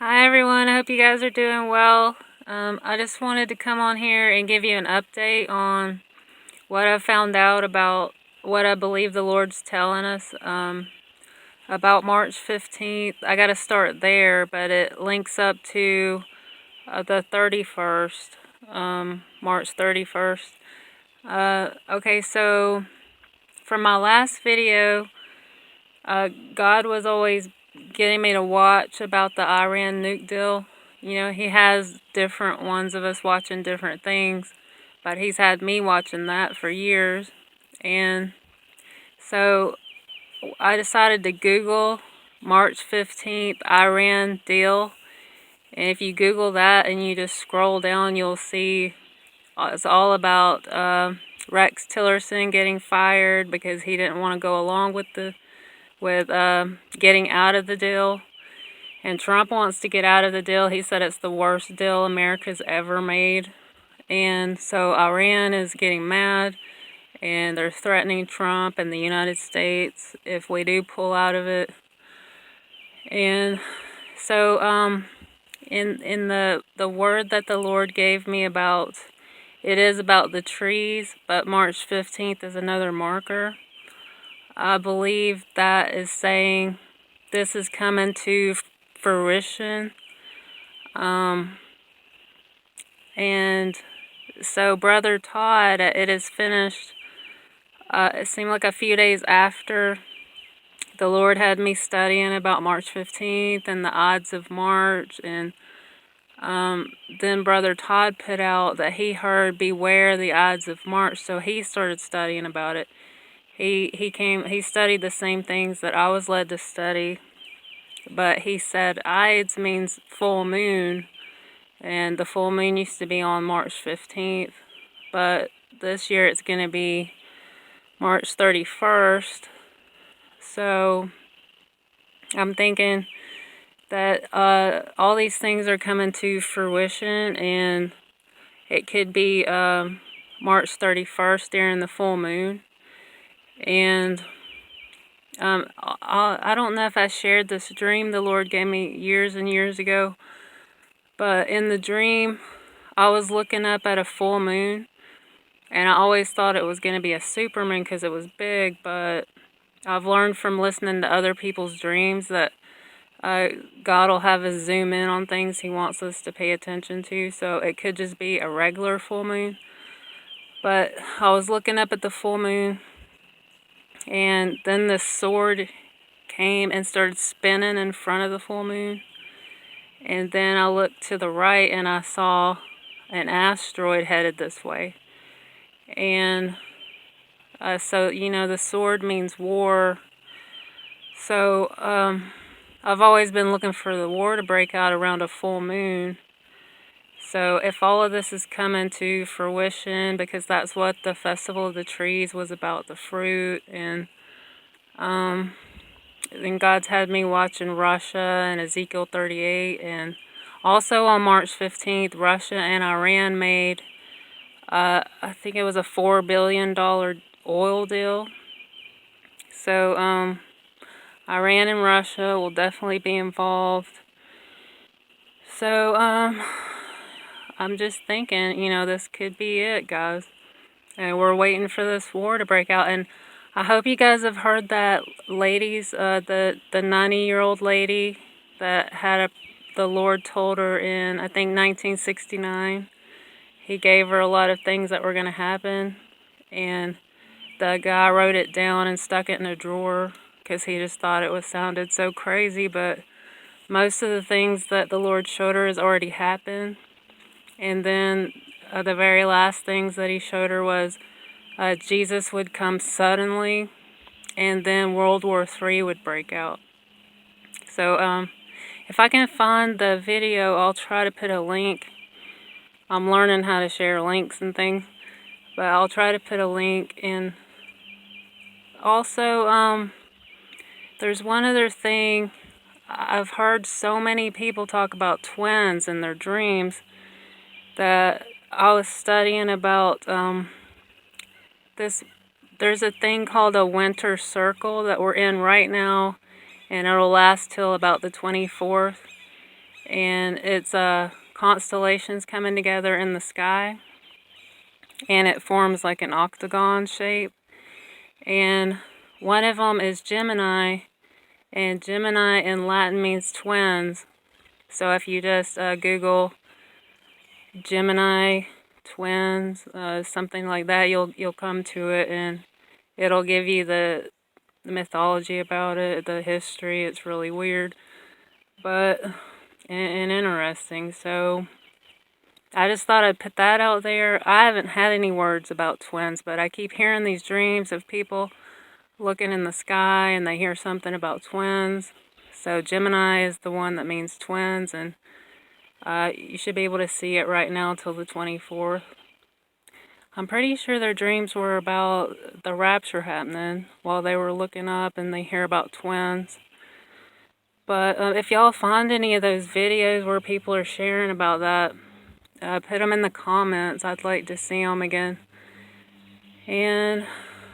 Hi everyone, I hope you guys are doing well. I just wanted to come on here and give you an update on what I found out about what I believe the Lord's telling us about March 15th. I got to start there, but it links up to the 31st, March 31st. Okay, so from my last video, God was always getting me to watch about the Iran nuke deal. You know, he has different ones of us watching different things, but he's had me watching that for years. And so I decided to Google March 15th Iran deal. And if you Google that and you just scroll down, you'll see it's all about Rex Tillerson getting fired because he didn't want to go along with getting out of the deal. And Trump wants to get out of the deal. He said it's the worst deal America's ever made. And so Iran is getting mad and they're threatening Trump and the United States if we do pull out of it. And so in the word that the Lord gave me about, it is about the trees, but March 15th is another marker. I believe that is saying this is coming to fruition. And so Brother Todd, it is finished. It seemed like a few days after the Lord had me studying about March 15th and the odds of March, and then Brother Todd put out that he heard beware the odds of March, so he started studying about it. He studied the same things that I was led to study, but he said Ides means full moon, and the full moon used to be on March 15th, but this year it's going to be March 31st. So I'm thinking that all these things are coming to fruition, and it could be March 31st during the full moon. And I don't know if I shared this dream the Lord gave me years and years ago, but in the dream I was looking up at a full moon, and I always thought it was going to be a supermoon because it was big, but I've learned from listening to other people's dreams that God will have us zoom in on things he wants us to pay attention to, so it could just be a regular full moon. But I was looking up at the full moon, and then the sword came and started spinning in front of the full moon. And then I looked to the right and I saw an asteroid headed this way. And so, you know, the sword means war. So I've always been looking for the war to break out around a full moon. So if all of this is coming to fruition, because that's what the Festival of the Trees was about, the fruit, and then God's had me watching Russia and Ezekiel 38, and also on March 15th, Russia and Iran made, I think it was a $4 billion oil deal. So Iran and Russia will definitely be involved. So I'm just thinking, you know, this could be it, guys. And we're waiting for this war to break out. And I hope you guys have heard that ladies, the 90-year-old lady that had the Lord told her in, I think, 1969. He gave her a lot of things that were going to happen. And the guy wrote it down and stuck it in a drawer because he just thought it sounded so crazy. But most of the things that the Lord showed her has already happened. And then the very last things that he showed her was Jesus would come suddenly, and then World War III would break out. So if I can find the video, I'll try to put a link. I'm learning how to share links and things, but I'll try to put a link. And also, there's one other thing. I've heard so many people talk about twins in their dreams that I was studying about this. There's a thing called a winter circle that we're in right now, and it'll last till about the 24th. and it's constellations coming together in the sky, and it forms like an octagon shape. And one of them is Gemini, and Gemini in Latin means twins. So if you just Google Gemini twins, something like that, you'll come to it, and it'll give you the mythology about it, the history. It's really weird, but and interesting. So I just thought I'd put that out there. I haven't had any words about twins, but I keep hearing these dreams of people looking in the sky and they hear something about twins. So Gemini is the one that means twins, and you should be able to see it right now till the 24th. I'm pretty sure their dreams were about the rapture happening while they were looking up and they hear about twins. But if y'all find any of those videos where people are sharing about that, put them in the comments. I'd like to see them again. And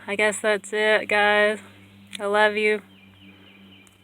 I guess that's it, guys. I love you.